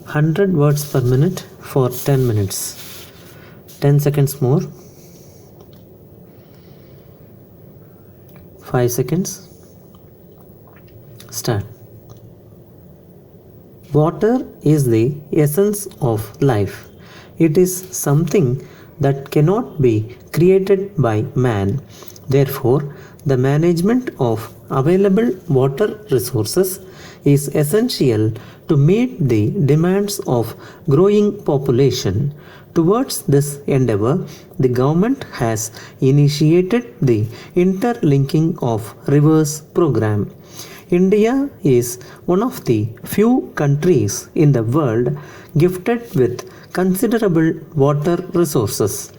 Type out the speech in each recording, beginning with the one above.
100 words per minute for 10 minutes. 10 seconds more. 5 seconds. Start. Water is the essence of life. It is something that cannot be created by man. Therefore, the management of available water resources is essential to meet the demands of growing population. Towards this endeavor, the government has initiated the Interlinking of Rivers program. India is one of the few countries in the world gifted with considerable water resources.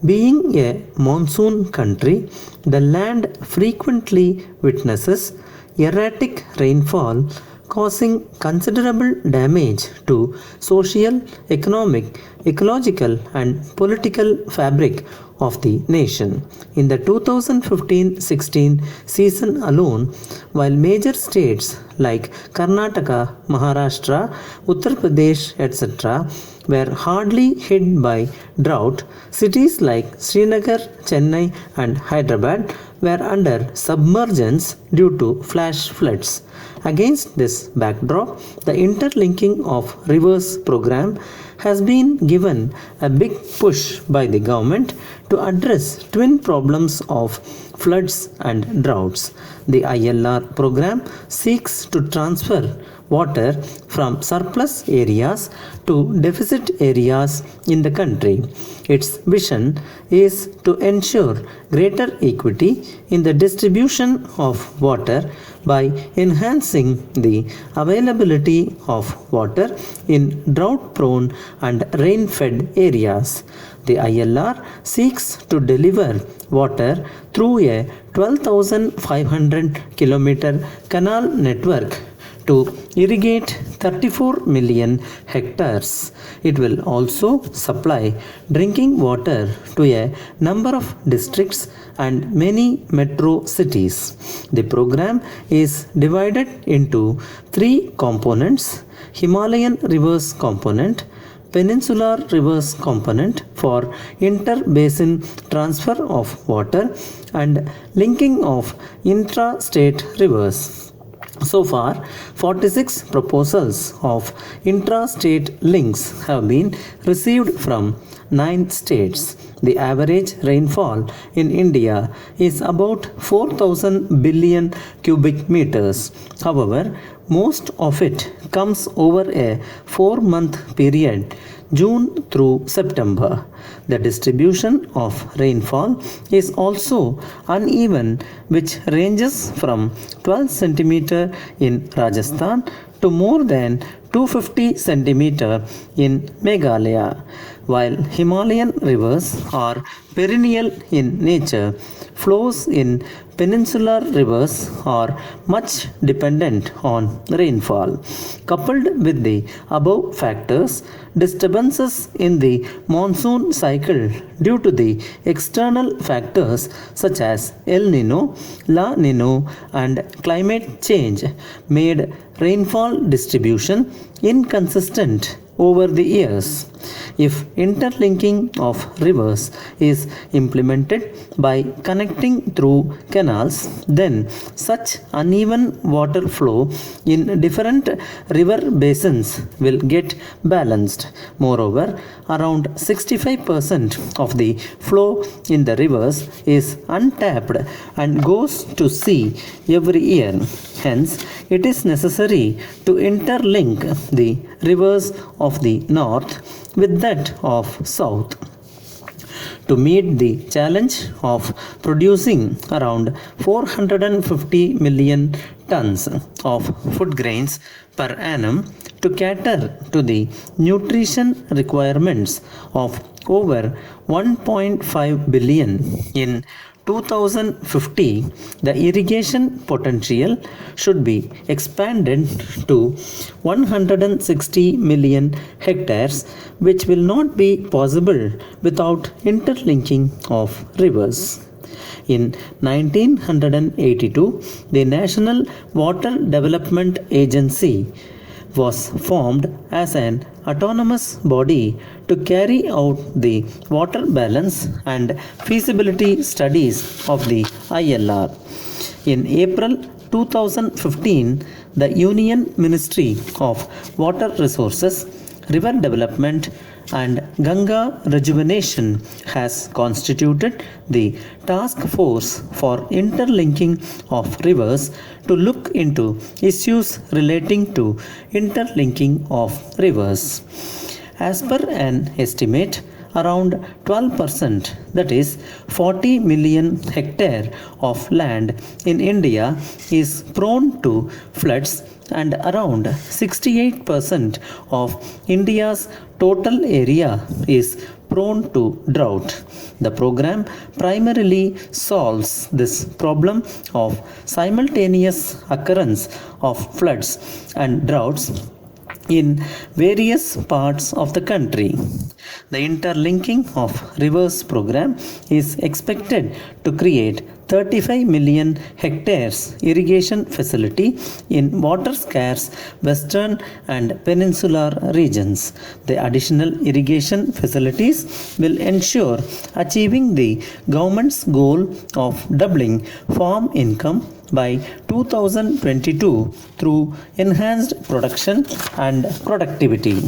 Being a monsoon country, the land frequently witnesses erratic rainfall causing considerable damage to social, economic, ecological and political fabric of the nation. In the 2015-16 season alone, while major states like Karnataka, Maharashtra, Uttar Pradesh, etc. were hardly hit by drought, cities like Srinagar, Chennai and Hyderabad were under submergence due to flash floods. Against this backdrop, the Interlinking of Rivers program has been given a big push by the government to address twin problems of floods and droughts. The ILR program seeks to transfer water from surplus areas to deficit areas in the country. Its vision is to ensure greater equity in the distribution of water by enhancing the availability of water in drought-prone and rain-fed areas. The ILR seeks to deliver water through a 12,500 km canal network to irrigate 34 million hectares. It will also supply drinking water to a number of districts and many metro cities. The program is divided into three components: Himalayan Rivers component, Peninsular Rivers component for inter-basin transfer of water, and linking of intra-state rivers. So far, 46 proposals of intra-state links have been received from 9 states. The average rainfall in India is about 4,000 billion cubic meters. However, most of it comes over a 4-month period, June through September. The distribution of rainfall is also uneven, which ranges from 12 cm in Rajasthan to more than 250 cm in Meghalaya. While Himalayan rivers are perennial in nature, flows in peninsular rivers are much dependent on rainfall. Coupled with the above factors, disturbances in the monsoon cycle due to the external factors such as El Nino, La Nino and climate change made rainfall distribution inconsistent over the years. If interlinking of rivers is implemented by connecting through canals, then such uneven water flow in different river basins will get balanced. Moreover, around 65% of the flow in the rivers is untapped and goes to sea every year. Hence, it is necessary to interlink the rivers of the north with that of south. To meet the challenge of producing around 450 million tons of food grains per annum to cater to the nutrition requirements of over 1.5 billion in 2050, the irrigation potential should be expanded to 160 million hectares, which will not be possible without interlinking of rivers. In 1982, the National Water Development Agency was formed as an autonomous body to carry out the water balance and feasibility studies of the ILR. In April 2015, the Union Ministry of Water Resources, River Development and Ganga Rejuvenation has constituted the task force for interlinking of rivers to look into issues relating to interlinking of rivers. As per an estimate, around 12%, that is 40 million hectare of land in India is prone to floods and around 68% of India's total area is prone to drought. The program primarily solves this problem of simultaneous occurrence of floods and droughts in various parts of the country. The interlinking of rivers program is expected to create 35 million hectares irrigation facility in water scarce western and peninsular regions. The additional irrigation facilities will ensure achieving the government's goal of doubling farm income by 2022 through enhanced production and productivity.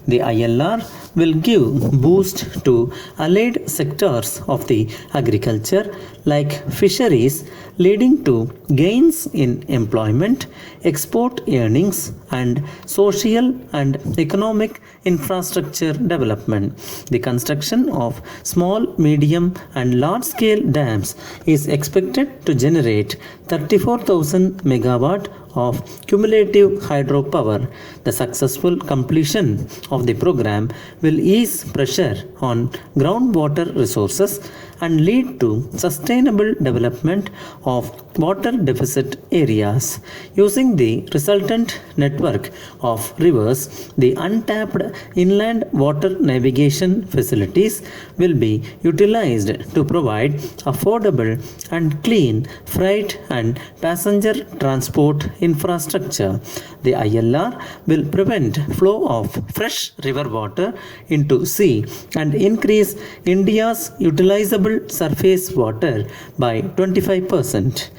The ILR will give boost to allied sectors of the agriculture like fisheries, leading to gains in employment, export earnings and social and economic infrastructure development. The construction of small, medium and large scale dams is expected to generate 34,000 megawatt of cumulative hydropower. The successful completion of the program will ease pressure on groundwater resources and lead to sustainable development of water deficit areas. Using the resultant network of rivers, the untapped inland water navigation facilities will be utilized to provide affordable and clean freight and passenger transport infrastructure. The ILR will prevent flow of fresh river water into sea and increase India's utilizable surface water by 25%.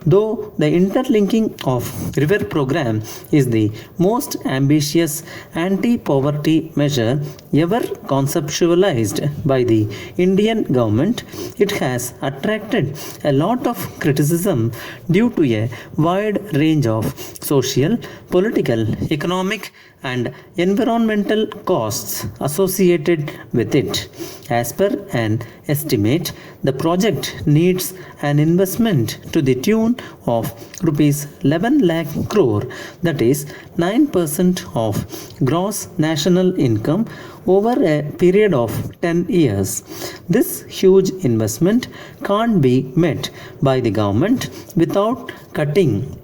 Though the interlinking of river program is the most ambitious anti-poverty measure ever conceptualized by the Indian government, it has attracted a lot of criticism due to a wide range of social, political, economic and environmental costs associated with it. As per an estimate, the project needs an investment to the tune of rupees 11 lakh crore, that is 9% of gross national income over a period of 10 years. This huge investment can't be met by the government without cutting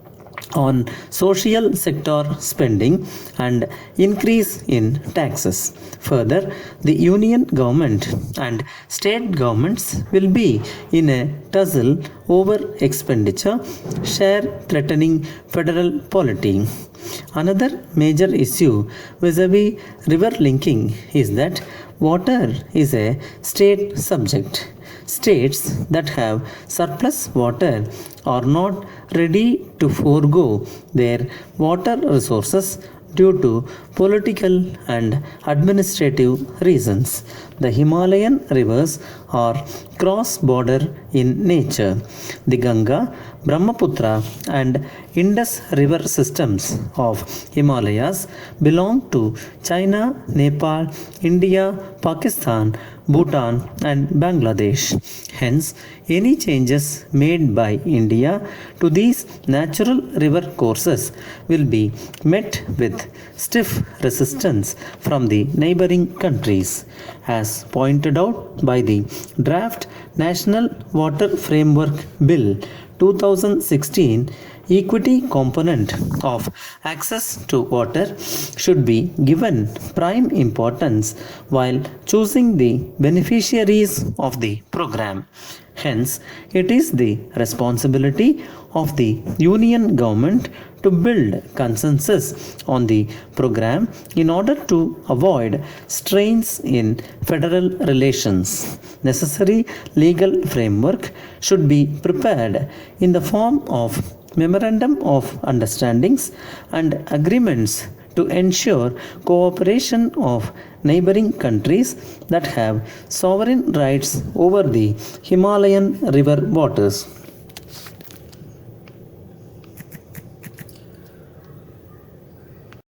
on social sector spending and increase in taxes. Further, the union government and state governments will be in a tussle over expenditure, share threatening federal polity. Another major issue vis-a-vis river linking is that water is a state subject. States that have surplus water are not ready to forego their water resources due to political and administrative reasons. The Himalayan rivers are cross-border in nature. The Ganga, Brahmaputra and Indus river systems of Himalayas belong to China, Nepal, India, Pakistan, Bhutan and Bangladesh. Hence, any changes made by India to these natural river courses will be met with stiff resistance from the neighboring countries. As pointed out by the Draft National Water Framework Bill 2016, equity component of access to water should be given prime importance while choosing the beneficiaries of the program. Hence, it is the responsibility of the union government to build consensus on the program in order to avoid strains in federal relations. Necessary legal framework should be prepared in the form of memorandum of understandings and agreements to ensure cooperation of neighboring countries that have sovereign rights over the Himalayan river waters.